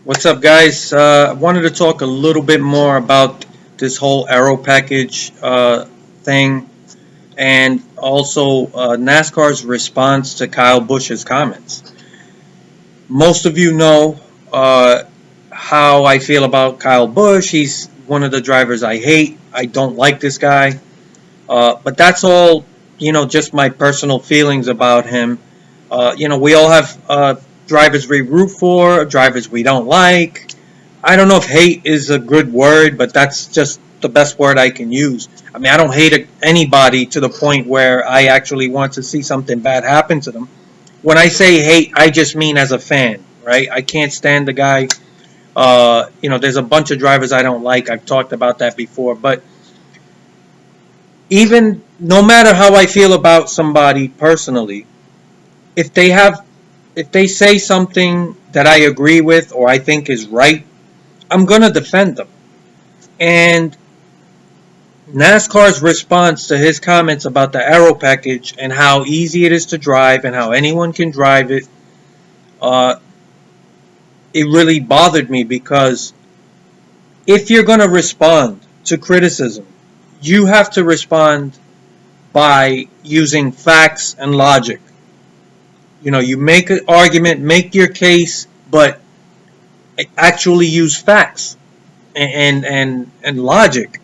What's up, guys? I wanted to talk a little bit more about this whole aero package thing and also NASCAR's response to Kyle Busch's comments. Most of you know how I feel about Kyle Busch. He's one of the drivers I hate. I don't like this guy. But that's all, just my personal feelings about him. We all have drivers we root for, drivers we don't like. I don't know if hate is a good word, but that's just the best word I can use. I mean, I don't hate anybody to the point where I actually want to see something bad happen to them. When I say hate, I just mean as a fan, right? I can't stand the guy. There's a bunch of drivers I don't like. I've talked about that before, but even no matter how I feel about somebody personally, if they have if they say something that I agree with or I think is right, I'm going to defend them. And NASCAR's response to his comments about the aero package and how easy it is to drive and how anyone can drive it, uh, it really bothered me because if you're going to respond to criticism, you have to respond by using facts and logic. You make an argument, make your case, but actually use facts and logic.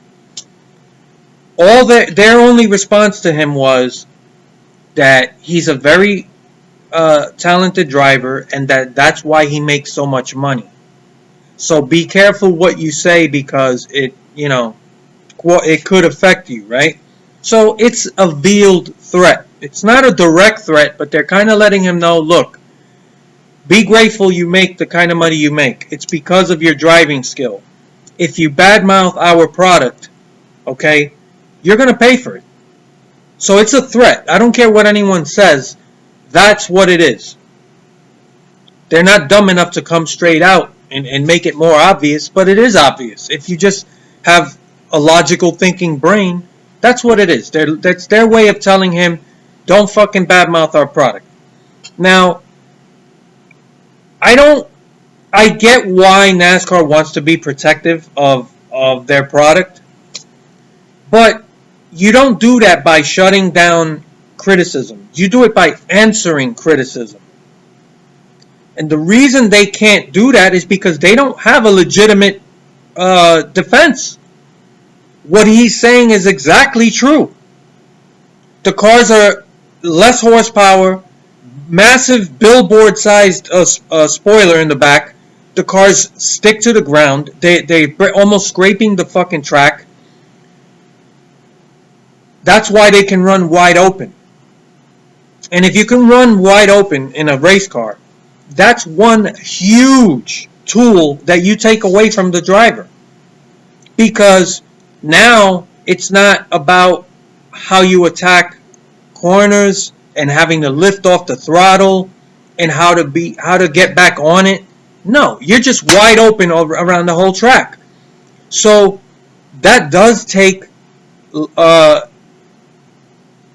All their only response to him was that he's a very talented driver and that's why he makes so much money. So be careful what you say because it could affect you, right? So it's a veiled threat. It's not a direct threat, but they're kind of letting him know, look, be grateful you make the kind of money you make. It's because of your driving skill. If you badmouth our product, okay, you're going to pay for it. So it's a threat. I don't care what anyone says. That's what it is. They're not dumb enough to come straight out and make it more obvious, but it is obvious. If you just have a logical thinking brain, that's what it is. That's their way of telling him, don't fucking badmouth our product. Now, I get why NASCAR wants to be protective of their product, but you don't do that by shutting down criticism. You do it by answering criticism. And the reason they can't do that is because they don't have a legitimate defense. What he's saying is exactly true. The cars are less horsepower, massive billboard-sized spoiler in the back. The cars stick to the ground. They're almost scraping the fucking track. That's why they can run wide open. And if you can run wide open in a race car, that's one huge tool that you take away from the driver. Because now it's not about how you attack corners and having to lift off the throttle and how to get back on it. No, you're just wide open around the whole track. So that does take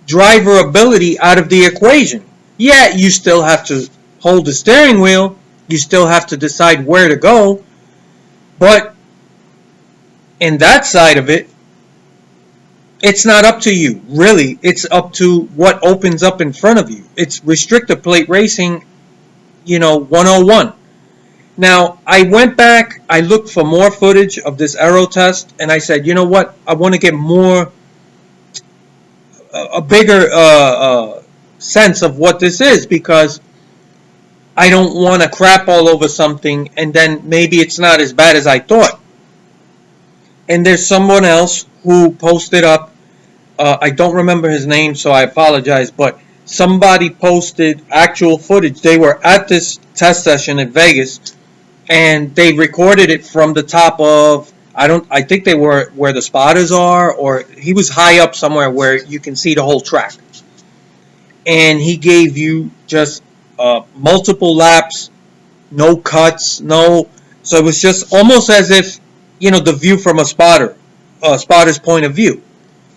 driver ability out of the equation. Yeah, you still have to hold the steering wheel. You still have to decide where to go. But in that side of it, it's not up to you, really. It's up to what opens up in front of you. It's restrictor plate racing, 101. Now, I went back, I looked for more footage of this aero test, and I said, you know what? I want to get a bigger sense of what this is, because I don't want to crap all over something, and then maybe it's not as bad as I thought. And there's someone else who posted up, I don't remember his name, so I apologize, but somebody posted actual footage. They were at this test session in Vegas, and they recorded it from the top of, I think they were where the spotters are, or he was high up somewhere where you can see the whole track. And he gave you just multiple laps, no cuts, so it was just almost as if, the view from a spotter's point of view.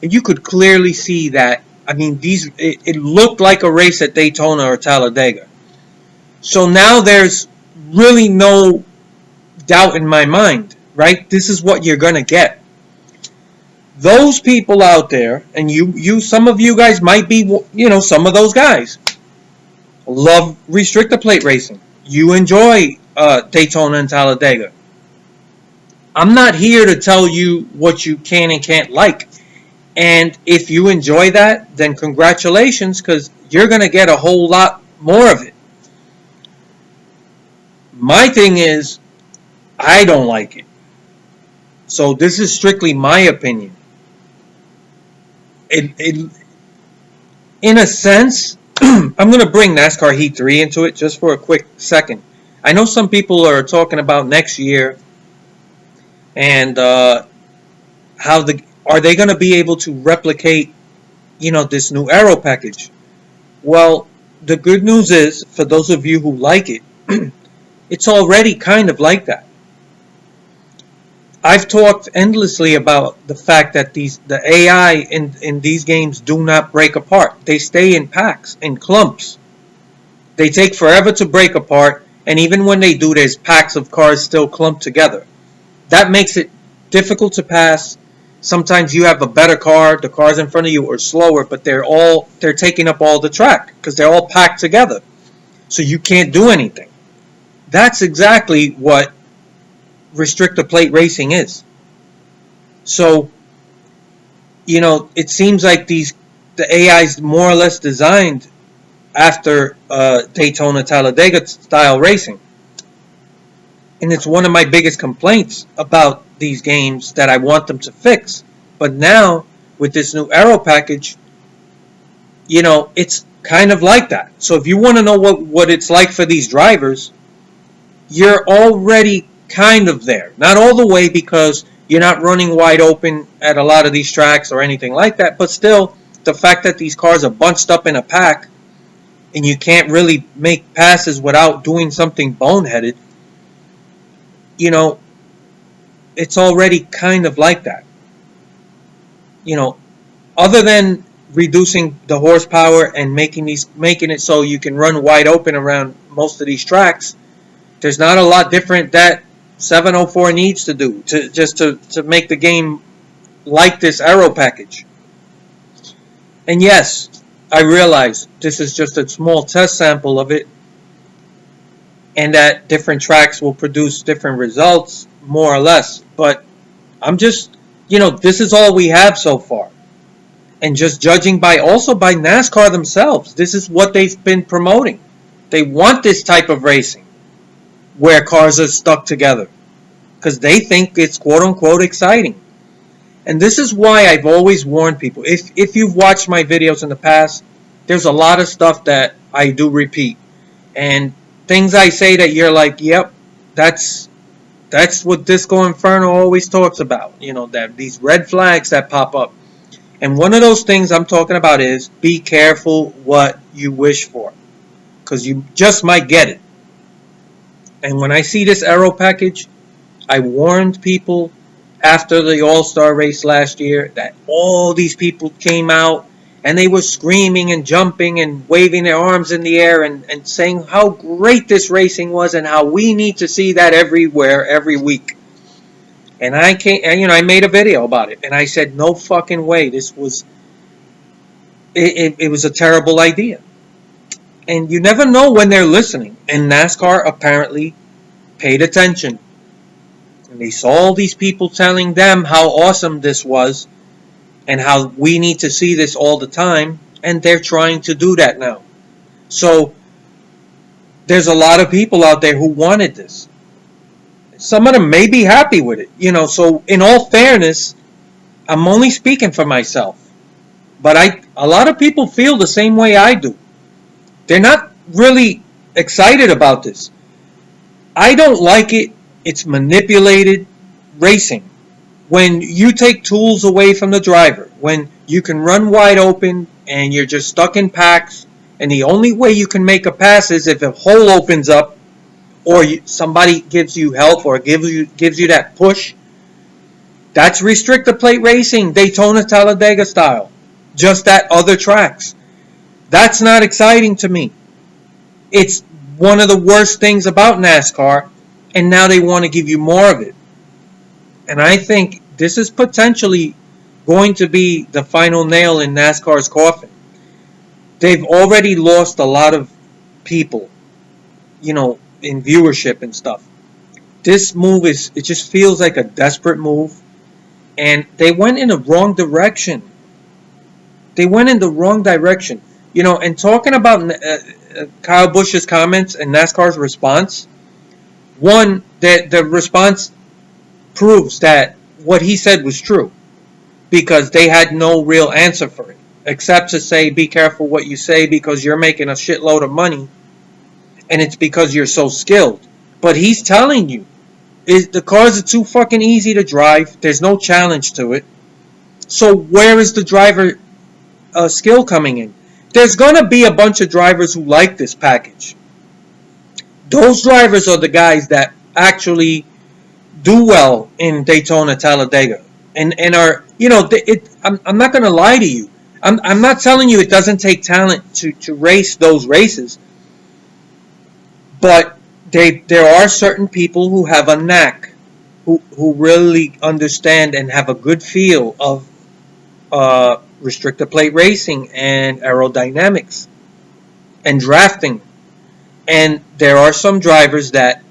And you could clearly see that, it looked like a race at Daytona or Talladega. So now there's really no doubt in my mind, right? This is what you're going to get. Those people out there, and some of you guys might be, some of those guys love restrictor plate racing. You enjoy Daytona and Talladega. I'm not here to tell you what you can and can't like. And if you enjoy that, then congratulations, because you're going to get a whole lot more of it. My thing is, I don't like it. So this is strictly my opinion. In a sense, I'm going to bring NASCAR Heat 3 into it just for a quick second. I know some people are talking about next year and are they going to be able to replicate, this new aero package? Well, the good news is, for those of you who like it, it's already kind of like that. I've talked endlessly about the fact that the AI in these games do not break apart. They stay in packs, in clumps. They take forever to break apart, and even when they do, there's packs of cars still clumped together. That makes it difficult to pass. Sometimes you have a better car, the cars in front of you are slower, but they're taking up all the track because they're all packed together. So you can't do anything. That's exactly what restrictor plate racing is. So, it seems like the AI's more or less designed after Daytona Talladega style racing. And it's one of my biggest complaints about these games that I want them to fix. But now, with this new aero package, it's kind of like that. So if you want to know what it's like for these drivers, you're already kind of there. Not all the way, because you're not running wide open at a lot of these tracks or anything like that. But still, the fact that these cars are bunched up in a pack and you can't really make passes without doing something boneheaded, it's already kind of like that. Other than reducing the horsepower and making it so you can run wide open around most of these tracks, there's not a lot different that 704 needs to do to make the game like this aero package. And yes, I realize this is just a small test sample of it, and that different tracks will produce different results, more or less. But I'm just, this is all we have so far. And just judging by NASCAR themselves, this is what they've been promoting. They want this type of racing where cars are stuck together because they think it's quote-unquote exciting. And this is why I've always warned people. If you've watched my videos in the past, there's a lot of stuff that I do repeat. And things I say that you're like, yep, that's what Disco Inferno always talks about. That these red flags that pop up. And one of those things I'm talking about is be careful what you wish for, because you just might get it. And when I see this aero package, I warned people after the All-Star race last year that all these people came out and they were screaming and jumping and waving their arms in the air and saying how great this racing was and how we need to see that everywhere, every week. And I made a video about it, and I said, no fucking way, this was, it was a terrible idea. And you never know when they're listening, and NASCAR apparently paid attention. And they saw all these people telling them how awesome this was, and how we need to see this all the time, and they're trying to do that now. So, there's a lot of people out there who wanted this. Some of them may be happy with it, so in all fairness, I'm only speaking for myself. But a lot of people feel the same way I do. They're not really excited about this. I don't like it. It's manipulated racing. When you take tools away from the driver, when you can run wide open and you're just stuck in packs, and the only way you can make a pass is if a hole opens up, or somebody gives you help or gives you that push. That's restrictor plate racing, Daytona Talladega style. Just at other tracks. That's not exciting to me. It's one of the worst things about NASCAR, and now they want to give you more of it. And I think this is potentially going to be the final nail in NASCAR's coffin. They've already lost a lot of people, in viewership and stuff. This move it just feels like a desperate move, and they went in the wrong direction. They went in the wrong direction. And talking about Kyle Busch's comments and NASCAR's response, one, the response proves that what he said was true, because they had no real answer for it, except to say, be careful what you say because you're making a shitload of money, and it's because you're so skilled. But he's telling you, the cars are too fucking easy to drive. There's no challenge to it. So where is the driver skill coming in? There's going to be a bunch of drivers who like this package. Those drivers are the guys that actually do well in Daytona, Talladega, and are, I'm not going to lie to you. I'm not telling you it doesn't take talent to race those races, but there are certain people who have a knack, who really understand and have a good feel of restrictor plate racing and aerodynamics and drafting. And there are some drivers that,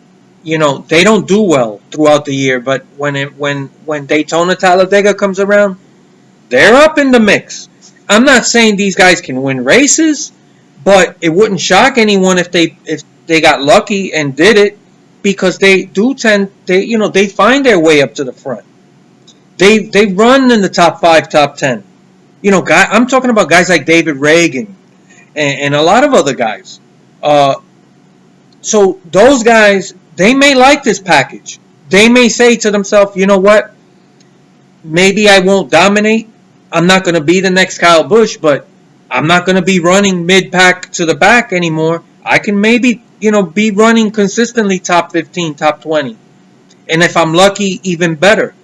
they don't do well throughout the year, but when Daytona, Talladega comes around, they're up in the mix. I'm not saying these guys can win races, but it wouldn't shock anyone if they got lucky and did it, because they find their way up to the front. They run in the top 5, top 10. I'm talking about guys like David Reagan and a lot of other guys. So those guys, they may like this package. They may say to themselves, you know what? Maybe I won't dominate. I'm not going to be the next Kyle Busch, but I'm not going to be running mid-pack to the back anymore. I can maybe, be running consistently top 15, top 20. And if I'm lucky, even better.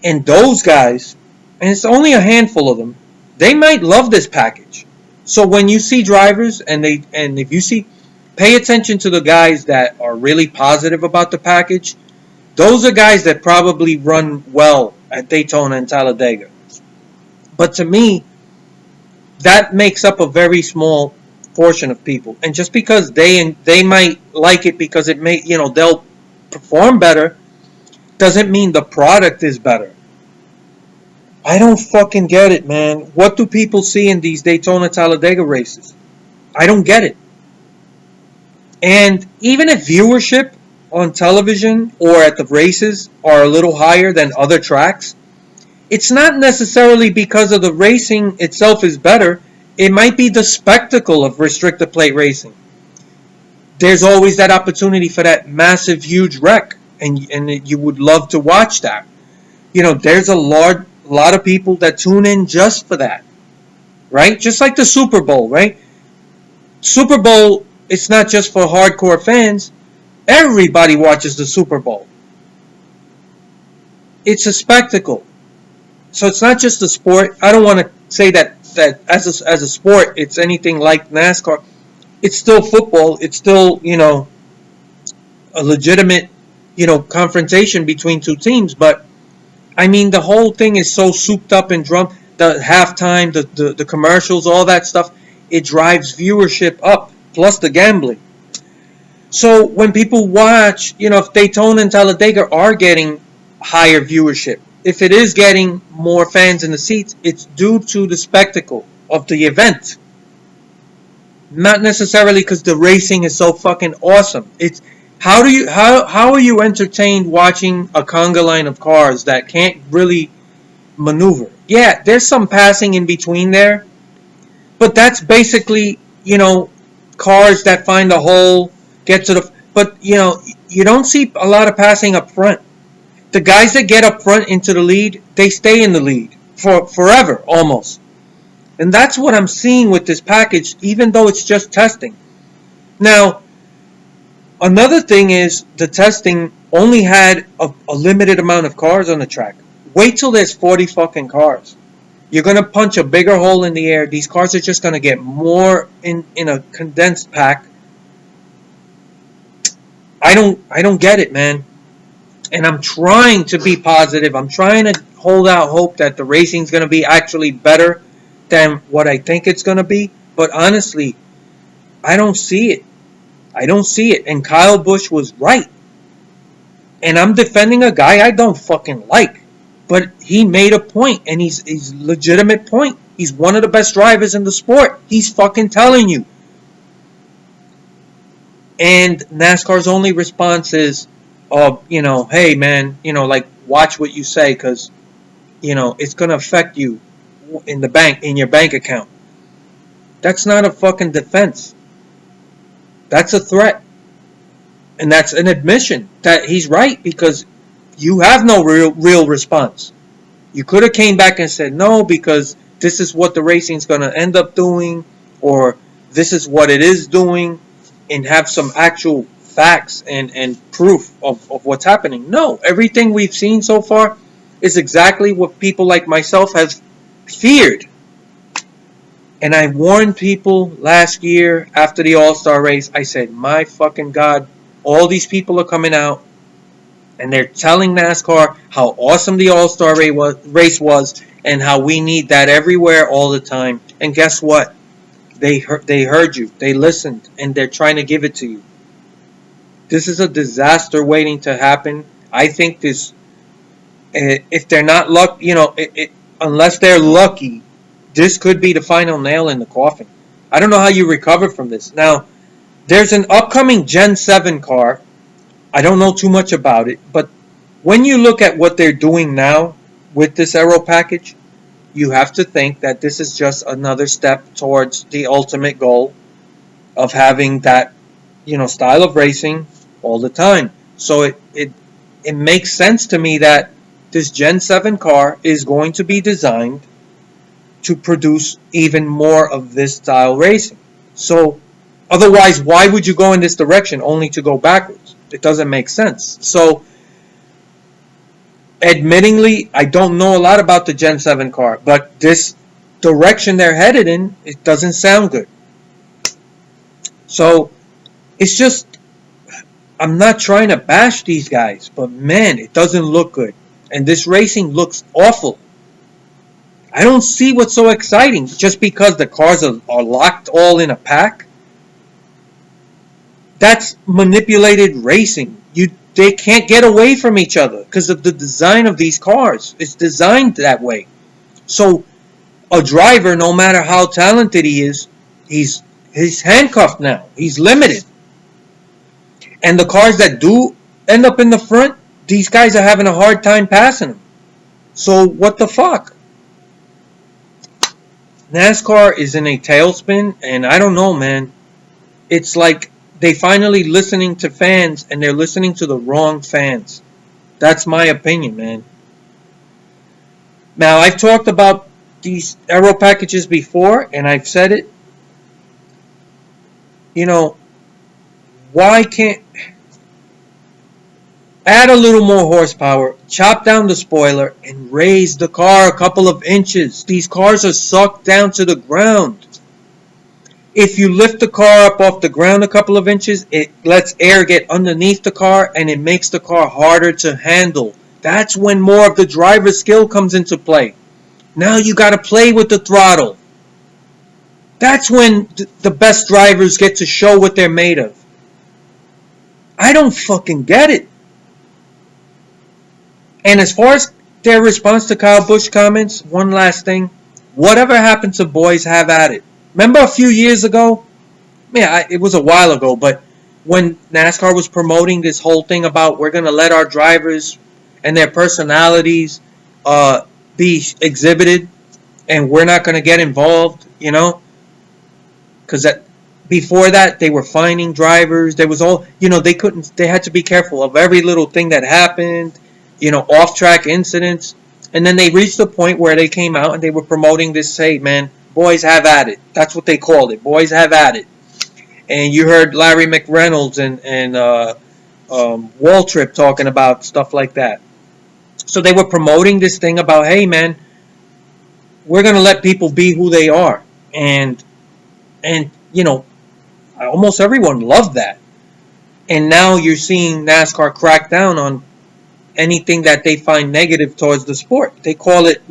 And those guys, and it's only a handful of them, they might love this package. So when you see drivers, if you see, pay attention to the guys that are really positive about the package. Those are guys that probably run well at Daytona and Talladega. But to me, that makes up a very small portion of people. And just because they might like it because it may, they'll perform better, doesn't mean the product is better. I don't fucking get it, man. What do people see in these Daytona, Talladega races? I don't get it. And even if viewership on television or at the races are a little higher than other tracks, it's not necessarily because of the racing itself is better. It might be the spectacle of restrictor plate racing. There's always that opportunity for that massive, huge wreck, and you would love to watch that. There's a lot of people that tune in just for that, right? Just like the Super Bowl, right? Super Bowl, it's not just for hardcore fans. Everybody watches the Super Bowl. It's a spectacle. So it's not just a sport. I don't want to say that as a sport it's anything like NASCAR. It's still football. It's still, a legitimate, confrontation between two teams. But, I mean, the whole thing is so souped up and drunk. The halftime, the commercials, all that stuff, it drives viewership up, plus the gambling. So when people watch, if Daytona and Talladega are getting higher viewership, if it is getting more fans in the seats, it's due to the spectacle of the event. Not necessarily because the racing is so fucking awesome. It's how are you entertained watching a conga line of cars that can't really maneuver? Yeah, there's some passing in between there, but that's basically, cars that find a hole, get to the, but you don't see a lot of passing up front. The guys that get up front into the lead, they stay in the lead for forever, almost. And that's what I'm seeing with this package, even though it's just testing. Now, another thing is the testing only had a limited amount of cars on the track. Wait till there's 40 fucking cars. You're going to punch a bigger hole in the air. These cars are just going to get more in a condensed pack. I don't get it, man. And I'm trying to be positive. I'm trying to hold out hope that the racing's going to be actually better than what I think it's going to be. But honestly, I don't see it. I don't see it. And Kyle Busch was right. And I'm defending a guy I don't fucking like. But he made a point, and he's legitimate point. He's one of the best drivers in the sport. He's fucking telling you. And NASCAR's only response is, hey man, like watch what you say, because it's gonna affect you in your bank account. That's not a fucking defense. That's a threat, and that's an admission that he's right, because you have no real response. You could have came back and said no, because this is what the racing's gonna end up doing, or this is what it is doing, and have some actual facts and proof of what's happening. No, everything we've seen so far is exactly what people like myself have feared. And I warned people last year after the All-Star race. I said, my fucking God, all these people are coming out and they're telling NASCAR how awesome the All-Star race was and how we need that everywhere all the time. And guess what? They heard you. They listened, and they're trying to give it to you. This is a disaster waiting to happen. I think this, if they're not unless they're lucky, this could be the final nail in the coffin. I don't know how you recover from this. Now, there's an upcoming Gen 7 car. I don't know too much about it, but when you look at what they're doing now with this aero package, you have to think that this is just another step towards the ultimate goal of having that, style of racing all the time. So it makes sense to me that this Gen 7 car is going to be designed to produce even more of this style racing. So otherwise, why would you go in this direction only to go backwards? It doesn't make sense. So admittingly, I don't know a lot about the Gen 7 car, but this direction they're headed in, it doesn't sound good. So it's just, I'm not trying to bash these guys, but man, it doesn't look good. And this racing looks awful. I don't see what's so exciting. Just because the cars are locked all in a pack? That's manipulated racing. They can't get away from each other because of the design of these cars. It's designed that way. So a driver, no matter how talented he is, he's handcuffed now. He's limited. And the cars that do end up in the front, these guys are having a hard time passing them. So what the fuck? NASCAR is in a tailspin, and I don't know, man. It's like they finally listening to fans, and they're listening to the wrong fans. That's my opinion, man. Now, I've talked about these aero packages before, and I've said it. Why can't add a little more horsepower, chop down the spoiler, and raise the car a couple of inches? These cars are sucked down to the ground. If you lift the car up off the ground a couple of inches, it lets air get underneath the car, and it makes the car harder to handle. That's when more of the driver's skill comes into play. Now you got to play with the throttle. That's when the best drivers get to show what they're made of. I don't fucking get it. And as far as their response to Kyle Busch comments, one last thing. Whatever happened to boys have at it? Remember a few years ago? Yeah, it was a while ago, but when NASCAR was promoting this whole thing about we're going to let our drivers and their personalities be exhibited, and we're not going to get involved, because before that they were fining drivers. There was all, they had to be careful of every little thing that happened, off-track incidents. And then they reached the point where they came out and they were promoting this, hey man, boys have at it. That's what they called it. Boys have at it. And you heard Larry McReynolds and Waltrip talking about stuff like that. So they were promoting this thing about, hey man, we're going to let people be who they are. And almost everyone loved that. And now you're seeing NASCAR crack down on anything that they find negative towards the sport. They call it,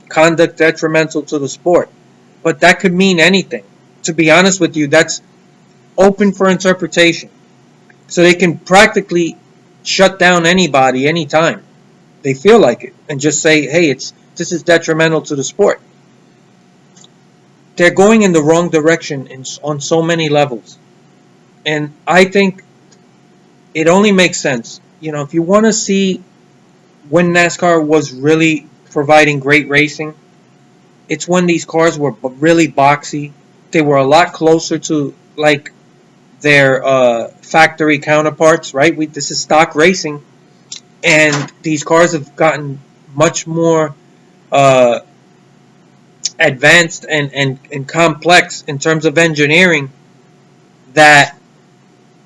conduct detrimental to the sport. But that could mean anything. To be honest with you, that's open for interpretation. So they can practically shut down anybody anytime they feel like it and just say, hey, this is detrimental to the sport. They're going in the wrong direction on so many levels. And I think it only makes sense. If you want to see when NASCAR was really providing great racing, it's when these cars were really boxy. They were a lot closer to like their factory counterparts, right? This is stock racing, and these cars have gotten much more advanced and complex in terms of engineering that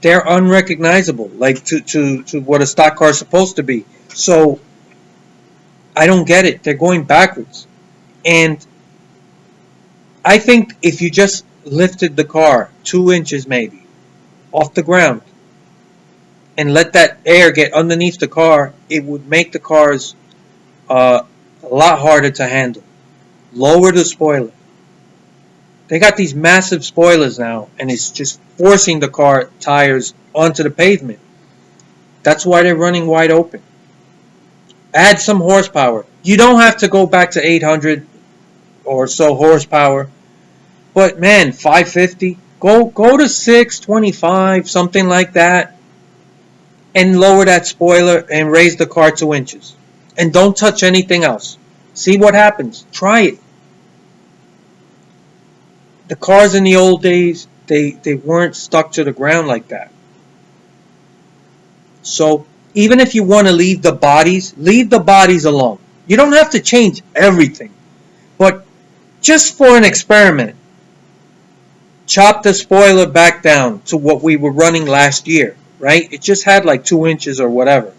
they're unrecognizable, like to what a stock car is supposed to be. So I don't get it. They're going backwards. And I think if you just lifted the car 2 inches maybe off the ground and let that air get underneath the car, it would make the cars a lot harder to handle. Lower the spoiler. They got these massive spoilers now, and it's just forcing the car tires onto the pavement. That's why they're running wide open. Add some horsepower. You don't have to go back to 800 or so horsepower. But man, 550, go to 625, something like that, and lower that spoiler and raise the car 2 inches. And don't touch anything else. See what happens. Try it. The cars in the old days, they weren't stuck to the ground like that. So even if you want to leave the bodies alone. You don't have to change everything. But just for an experiment, chop the spoiler back down to what we were running last year, right? It just had like 2 inches or whatever.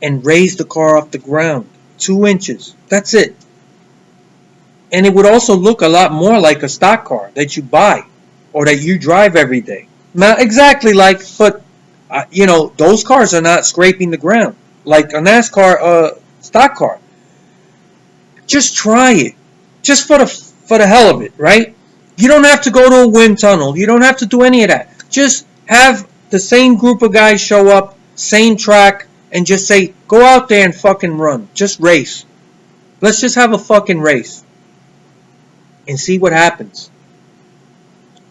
And raise the car off the ground. 2 inches. That's it. And it would also look a lot more like a stock car that you buy or that you drive every day. Not exactly like, but, those cars are not scraping the ground like a NASCAR stock car. Just try it. Just for the hell of it, right? You don't have to go to a wind tunnel. You don't have to do any of that. Just have the same group of guys show up, same track, and just say, go out there and fucking run. Just race. Let's just have a fucking race. And see what happens.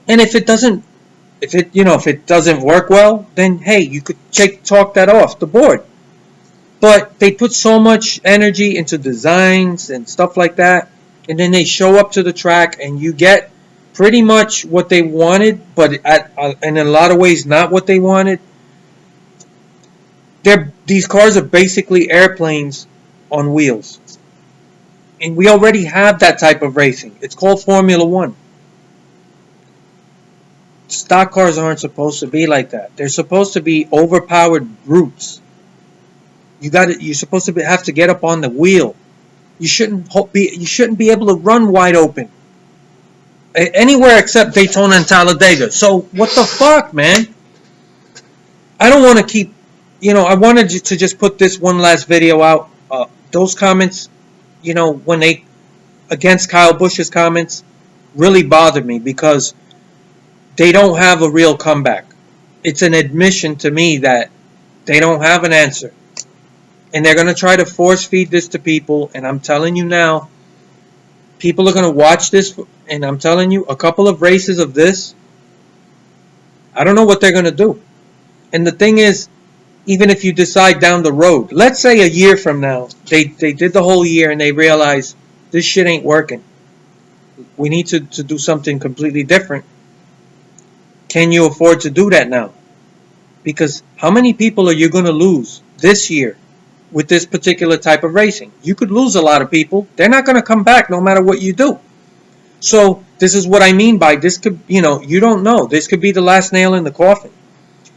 And if it doesn't work well, then hey, you could talk that off the board. But they put so much energy into designs and stuff like that, and then they show up to the track and you get pretty much what they wanted, but in a lot of ways not what they wanted. These cars are basically airplanes on wheels. And we already have that type of racing. It's called Formula One. Stock cars aren't supposed to be like that. They're supposed to be overpowered brutes. You're supposed to have to get up on the wheel. You shouldn't be able to run wide open. Anywhere except Daytona and Talladega. So what the fuck, man? I don't want to keep, I wanted to just put this one last video out. Those comments, when they, against Kyle Busch's comments, really bothered me because they don't have a real comeback. It's an admission to me that they don't have an answer. And they're going to try to force feed this to people. And I'm telling you now, people are going to watch this. And I'm telling you, a couple of races of this, I don't know what they're going to do. And the thing is, even if you decide down the road, let's say a year from now, they did the whole year and they realize this shit ain't working. We need to do something completely different. Can you afford to do that now? Because how many people are you going to lose this year with this particular type of racing? You could lose a lot of people. They're not going to come back no matter what you do. So this is what I mean by this could, you don't know. This could be the last nail in the coffin.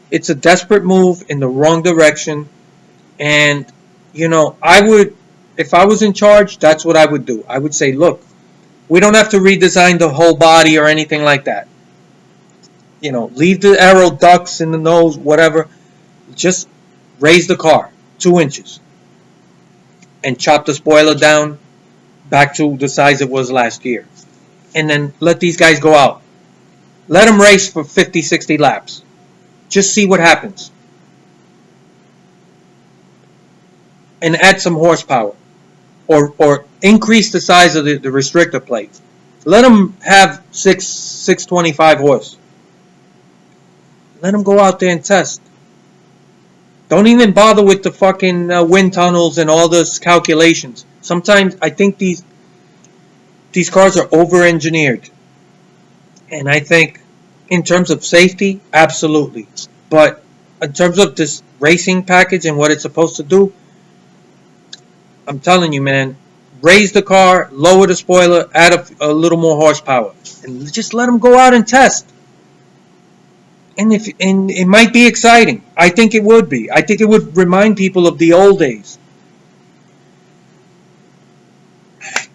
It's a desperate move in the wrong direction. And, I would, if I was in charge, that's what I would do. I would say, look, we don't have to redesign the whole body or anything like that. leave the aero ducts in the nose, whatever. Just raise the car 2 inches and chop the spoiler down back to the size it was last year. And then let these guys go out. Let them race for 50, 60 laps. Just see what happens. And add some horsepower. Or increase the size of the restrictor plate. Let them have 625 horse. Let them go out there and test. Don't even bother with the fucking wind tunnels and all those calculations. Sometimes I think these cars are over-engineered. And I think in terms of safety, absolutely. But in terms of this racing package and what it's supposed to do, I'm telling you, man, raise the car, lower the spoiler, add a little more horsepower. And just let them go out and test. And it might be exciting. I think it would be. I think it would remind people of the old days.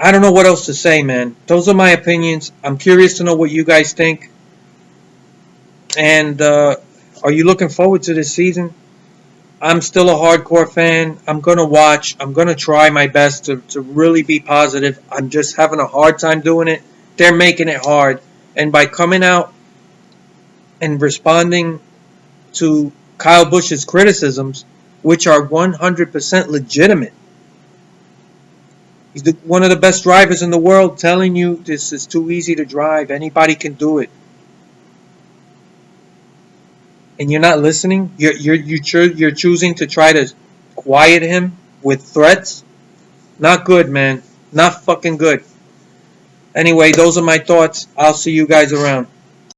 I don't know what else to say, man. Those are my opinions. I'm curious to know what you guys think. And are you looking forward to this season? I'm still a hardcore fan. I'm going to watch. I'm going to try my best to really be positive. I'm just having a hard time doing it. They're making it hard. And by coming out and responding to Kyle Busch's criticisms, which are 100% legitimate. He's one of the best drivers in the world, telling you this is too easy to drive. Anybody can do it. And you're not listening. You're choosing to try to quiet him with threats. Not good, man. Not fucking good. Anyway, those are my thoughts. I'll see you guys around.